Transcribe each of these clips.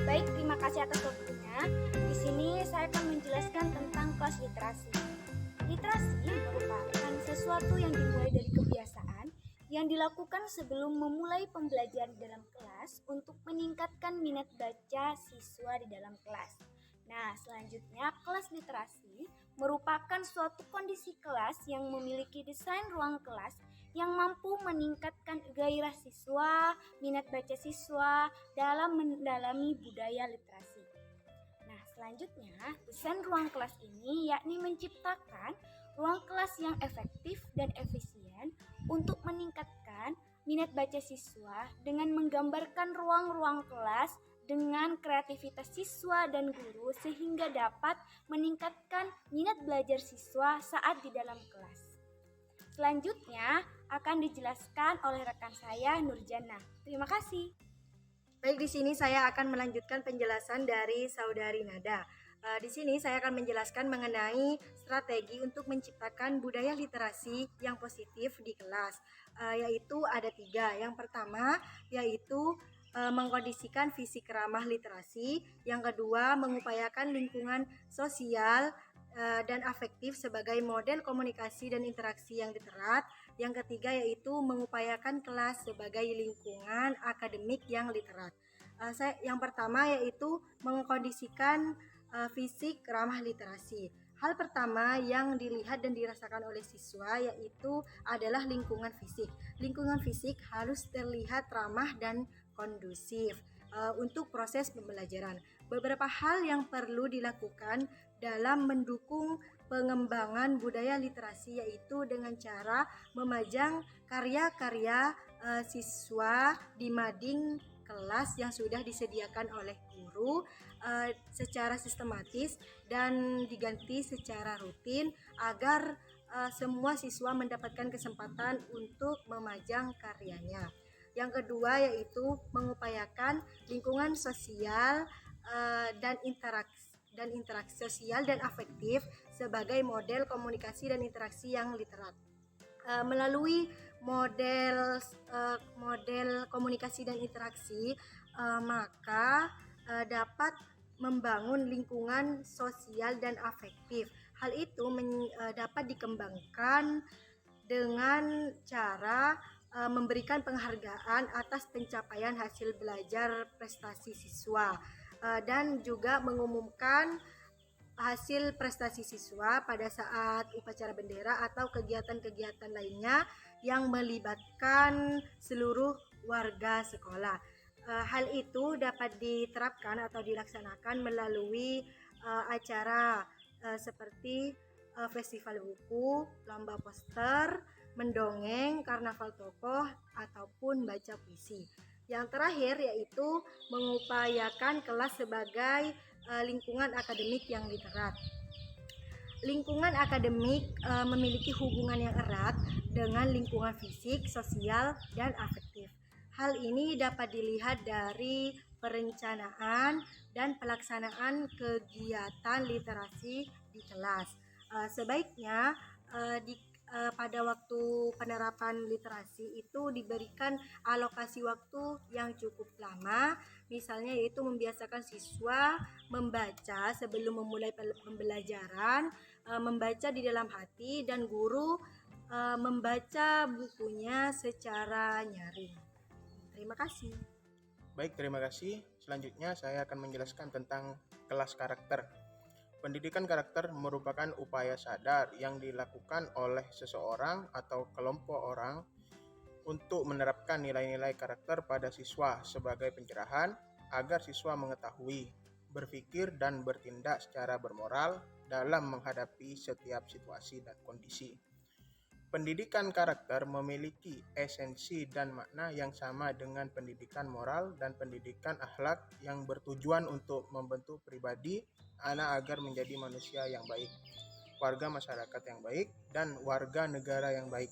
Baik, terima kasih atas waktunya. Di sini saya akan menjelaskan tentang kelas literasi. Literasi merupakan sesuatu yang dimulai dari kebiasaan yang dilakukan sebelum memulai pembelajaran dalam kelas untuk meningkatkan minat baca siswa di dalam kelas. Nah, selanjutnya kelas literasi merupakan suatu kondisi kelas yang memiliki desain ruang kelas yang mampu meningkatkan gairah siswa, minat baca siswa dalam mendalami budaya literasi. Nah, selanjutnya, desain ruang kelas ini yakni menciptakan ruang kelas yang efektif dan efisien untuk meningkatkan minat baca siswa dengan menggambarkan ruang-ruang kelas dengan kreativitas siswa dan guru sehingga dapat meningkatkan minat belajar siswa saat di dalam kelas. Selanjutnya akan dijelaskan oleh rekan saya Nurjana. Terima kasih. Baik, di sini saya akan melanjutkan penjelasan dari Saudari Nada. Di sini saya akan menjelaskan mengenai strategi untuk menciptakan budaya literasi yang positif di kelas, yaitu ada 3. Yang pertama yaitu mengkondisikan fisik ramah literasi. Yang kedua, mengupayakan lingkungan sosial dan afektif sebagai model komunikasi dan interaksi yang literat. Yang ketiga yaitu mengupayakan kelas sebagai lingkungan akademik yang literat. Yang pertama yaitu mengkondisikan fisik ramah literasi. Hal pertama yang dilihat dan dirasakan oleh siswa yaitu adalah lingkungan fisik. Lingkungan fisik harus terlihat ramah dan kondusif untuk proses pembelajaran. Beberapa hal yang perlu dilakukan dalam mendukung pengembangan budaya literasi yaitu dengan cara memajang karya-karya siswa di mading kelas yang sudah disediakan oleh guru secara sistematis dan diganti secara rutin agar semua siswa mendapatkan kesempatan untuk memajang karyanya. Yang kedua yaitu mengupayakan lingkungan sosial dan interaksi sosial dan afektif sebagai model komunikasi dan interaksi yang literat. Melalui model komunikasi dan interaksi maka dapat membangun lingkungan sosial dan afektif. Hal itu dapat dikembangkan dengan cara memberikan penghargaan atas pencapaian hasil belajar prestasi siswa dan juga mengumumkan hasil prestasi siswa pada saat upacara bendera atau kegiatan-kegiatan lainnya yang melibatkan seluruh warga sekolah. Hal itu dapat diterapkan atau dilaksanakan melalui acara seperti festival buku, lomba poster, mendongeng, karnaval tokoh, ataupun baca puisi. Yang terakhir yaitu mengupayakan kelas sebagai lingkungan akademik yang literat. Lingkungan akademik memiliki hubungan yang erat dengan lingkungan fisik, sosial, dan afektif. Hal ini dapat dilihat dari perencanaan dan pelaksanaan kegiatan literasi di kelas. Sebaiknya pada waktu penerapan literasi itu diberikan alokasi waktu yang cukup lama, misalnya yaitu membiasakan siswa membaca sebelum memulai pembelajaran, membaca di dalam hati, dan guru membaca bukunya secara nyaring. Terima kasih. Baik, terima kasih. Selanjutnya saya akan menjelaskan tentang kelas karakter. Pendidikan karakter merupakan upaya sadar yang dilakukan oleh seseorang atau kelompok orang untuk menerapkan nilai-nilai karakter pada siswa sebagai pencerahan agar siswa mengetahui, berpikir, dan bertindak secara bermoral dalam menghadapi setiap situasi dan kondisi. Pendidikan karakter memiliki esensi dan makna yang sama dengan pendidikan moral dan pendidikan akhlak yang bertujuan untuk membentuk pribadi anak agar menjadi manusia yang baik, warga masyarakat yang baik, dan warga negara yang baik.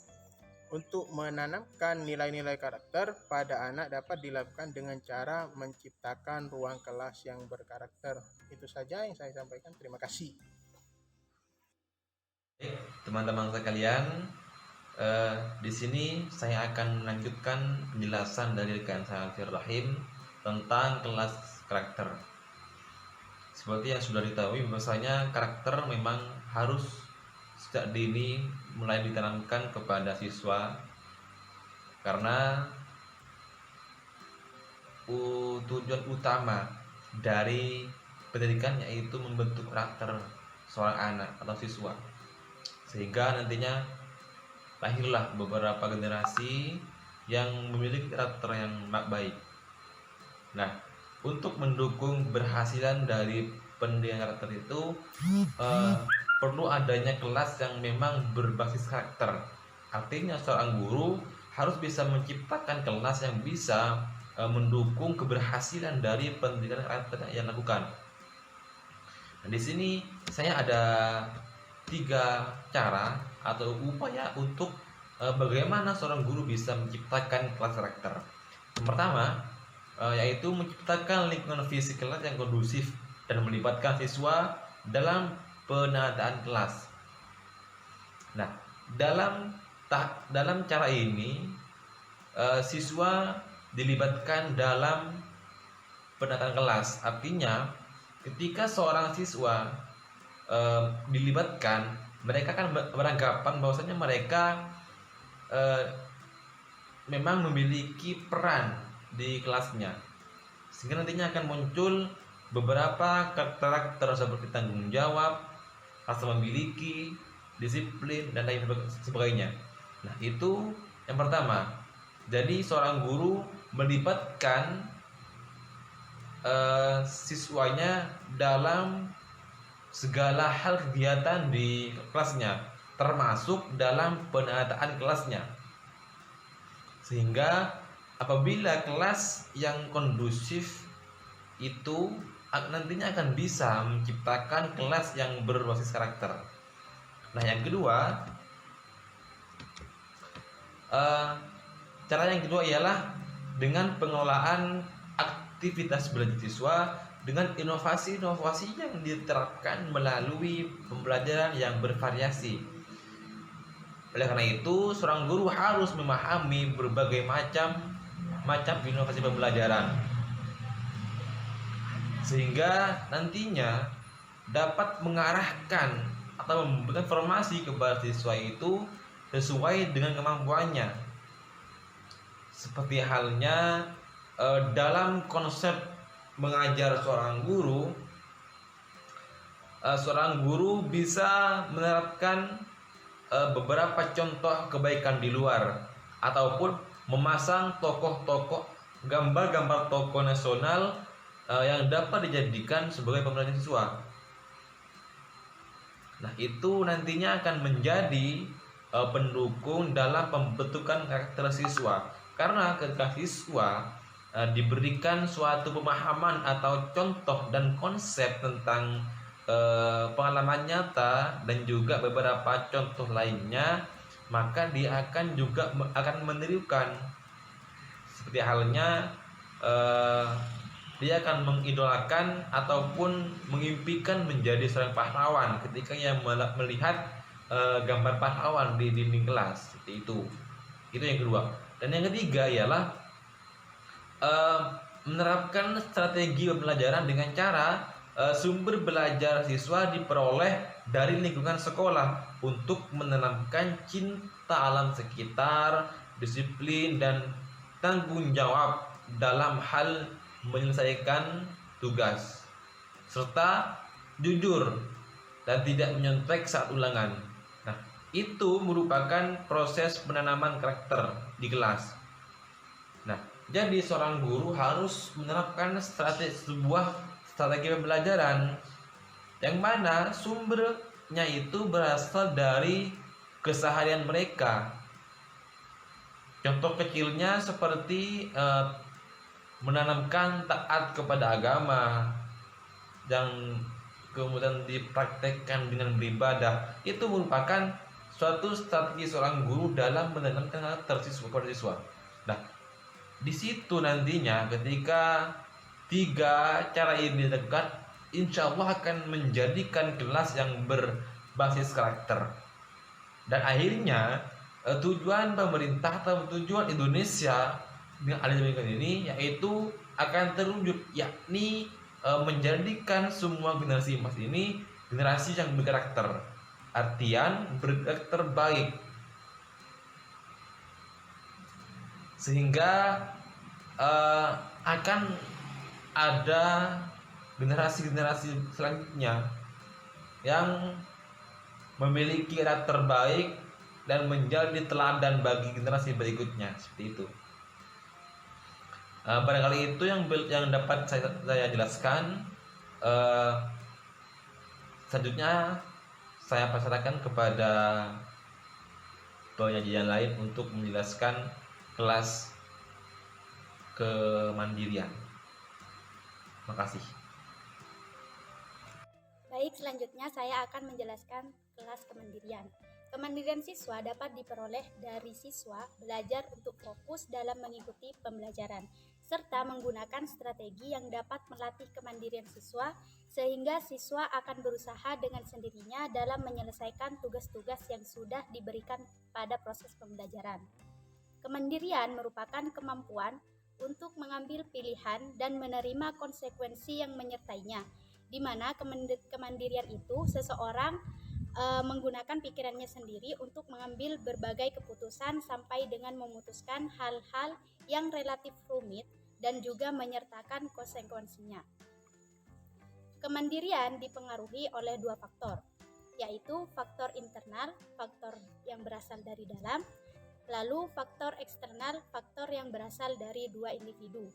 Untuk menanamkan nilai-nilai karakter pada anak dapat dilakukan dengan cara menciptakan ruang kelas yang berkarakter. Itu saja yang saya sampaikan. Terima kasih. Baik, teman-teman sekalian, di sini saya akan melanjutkan penjelasan dari rekan saya Rahim tentang kelas karakter. Seperti yang sudah diketahui bahwasanya karakter memang harus sejak dini mulai ditanamkan kepada siswa, karena tujuan utama dari pendidikan yaitu membentuk karakter seorang anak atau siswa, sehingga nantinya lahirlah beberapa generasi yang memiliki karakter yang baik. Nah, untuk mendukung keberhasilan dari pendidikan karakter itu perlu adanya kelas yang memang berbasis karakter. Artinya seorang guru harus bisa menciptakan kelas yang bisa mendukung keberhasilan dari pendidikan karakter yang dilakukan. Nah, di sini saya ada 3 cara atau upaya untuk bagaimana seorang guru bisa menciptakan kelas karakter. Yang pertama yaitu menciptakan lingkungan fisik kelas yang kondusif dan melibatkan siswa dalam penataan kelas. Nah, dalam cara ini siswa dilibatkan dalam penataan kelas. Artinya ketika seorang siswa dilibatkan, mereka kan beranggapan bahwasanya mereka memang memiliki peran di kelasnya, sehingga nantinya akan muncul beberapa karakter seperti tanggung jawab, rasa memiliki, disiplin, dan lain sebagainya. Nah, itu yang pertama. Jadi seorang guru melibatkan siswanya dalam segala hal kegiatan di kelasnya, termasuk dalam penataan kelasnya, sehingga apabila kelas yang kondusif itu nantinya akan bisa menciptakan kelas yang berbasis karakter. Nah, yang kedua, cara yang kedua ialah dengan pengelolaan aktivitas belajar siswa dengan inovasi-inovasi yang diterapkan melalui pembelajaran yang bervariasi. Oleh karena itu, seorang guru harus memahami berbagai macam inovasi pembelajaran, sehingga nantinya dapat mengarahkan atau memberikan informasi kepada siswa itu sesuai dengan kemampuannya. Seperti halnya dalam konsep mengajar seorang guru bisa menerapkan beberapa contoh kebaikan di luar, ataupun memasang gambar-gambar tokoh nasional yang dapat dijadikan sebagai pembelajaran siswa. Nah, itu nantinya akan menjadi pendukung dalam pembentukan karakter siswa, karena ketika siswa diberikan suatu pemahaman atau contoh dan konsep tentang pengalaman nyata dan juga beberapa contoh lainnya, maka dia akan menirukan. Seperti halnya dia akan mengidolakan ataupun mengimpikan menjadi seorang pahlawan ketika ia melihat gambar pahlawan di dinding kelas. Seperti itu yang kedua. Dan yang ketiga ialah menerapkan strategi pembelajaran dengan cara sumber belajar siswa diperoleh dari lingkungan sekolah untuk menanamkan cinta alam sekitar, disiplin, dan tanggung jawab dalam hal menyelesaikan tugas, serta jujur dan tidak menyontek saat ulangan. Nah, itu merupakan proses penanaman karakter di kelas. Nah, jadi seorang guru harus menerapkan sebuah strategi pembelajaran yang mana sumbernya itu berasal dari keseharian mereka. Contoh kecilnya seperti menanamkan taat kepada agama yang kemudian dipraktekkan dengan beribadah. Itu merupakan suatu strategi seorang guru dalam menanamkan karakter siswa pada siswa. Nah, di situ nantinya ketika 3 cara ini dilakukan, insya Allah akan menjadikan kelas yang berbasis karakter. Dan akhirnya tujuan pemerintah atau tujuan Indonesia dengan adanya pendidikan ini yaitu akan terwujud, yakni menjadikan semua generasi emas ini generasi yang berkarakter, artian berkarakter baik, sehingga akan ada generasi-generasi selanjutnya yang memiliki karakter baik dan menjadi teladan bagi generasi berikutnya, seperti itu. Barangkali itu yang dapat saya jelaskan. Selanjutnya saya persilakan kepada penyajian lain untuk menjelaskan kelas kemandirian. Makasih. Baik, selanjutnya saya akan menjelaskan kelas kemandirian. Kemandirian siswa dapat diperoleh dari siswa belajar untuk fokus dalam mengikuti pembelajaran, serta menggunakan strategi yang dapat melatih kemandirian siswa, sehingga siswa akan berusaha dengan sendirinya dalam menyelesaikan tugas-tugas yang sudah diberikan pada proses pembelajaran. Kemandirian merupakan kemampuan untuk mengambil pilihan dan menerima konsekuensi yang menyertainya, di mana kemandirian itu seseorang menggunakan pikirannya sendiri untuk mengambil berbagai keputusan sampai dengan memutuskan hal-hal yang relatif rumit dan juga menyertakan konsekuensinya. Kemandirian dipengaruhi oleh dua faktor, yaitu faktor internal, faktor yang berasal dari dalam, lalu faktor eksternal, faktor yang berasal dari dua individu.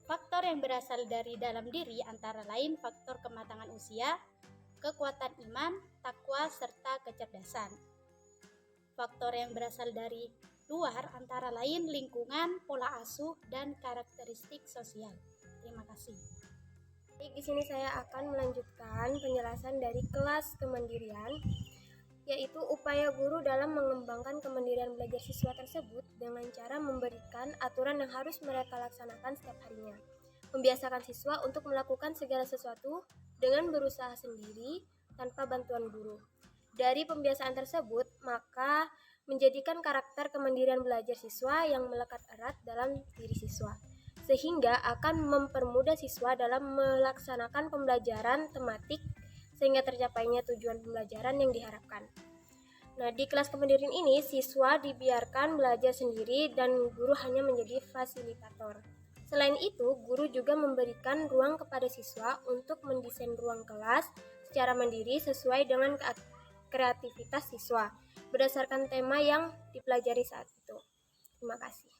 Faktor yang berasal dari dalam diri antara lain faktor kematangan usia, kekuatan iman, takwa, serta kecerdasan. Faktor yang berasal dari luar antara lain lingkungan, pola asuh, dan karakteristik sosial. Terima kasih. Baik, di sini saya akan melanjutkan penjelasan dari kelas kemandirian, yaitu upaya guru dalam mengembangkan kemandirian belajar siswa tersebut dengan cara memberikan aturan yang harus mereka laksanakan setiap harinya. Membiasakan siswa untuk melakukan segala sesuatu dengan berusaha sendiri tanpa bantuan guru. Dari pembiasaan tersebut, maka menjadikan karakter kemandirian belajar siswa yang melekat erat dalam diri siswa, sehingga akan mempermudah siswa dalam melaksanakan pembelajaran tematik sehingga tercapainya tujuan pembelajaran yang diharapkan. Nah, di kelas kemandirian ini, siswa dibiarkan belajar sendiri dan guru hanya menjadi fasilitator. Selain itu, guru juga memberikan ruang kepada siswa untuk mendesain ruang kelas secara mandiri sesuai dengan kreativitas siswa, berdasarkan tema yang dipelajari saat itu. Terima kasih.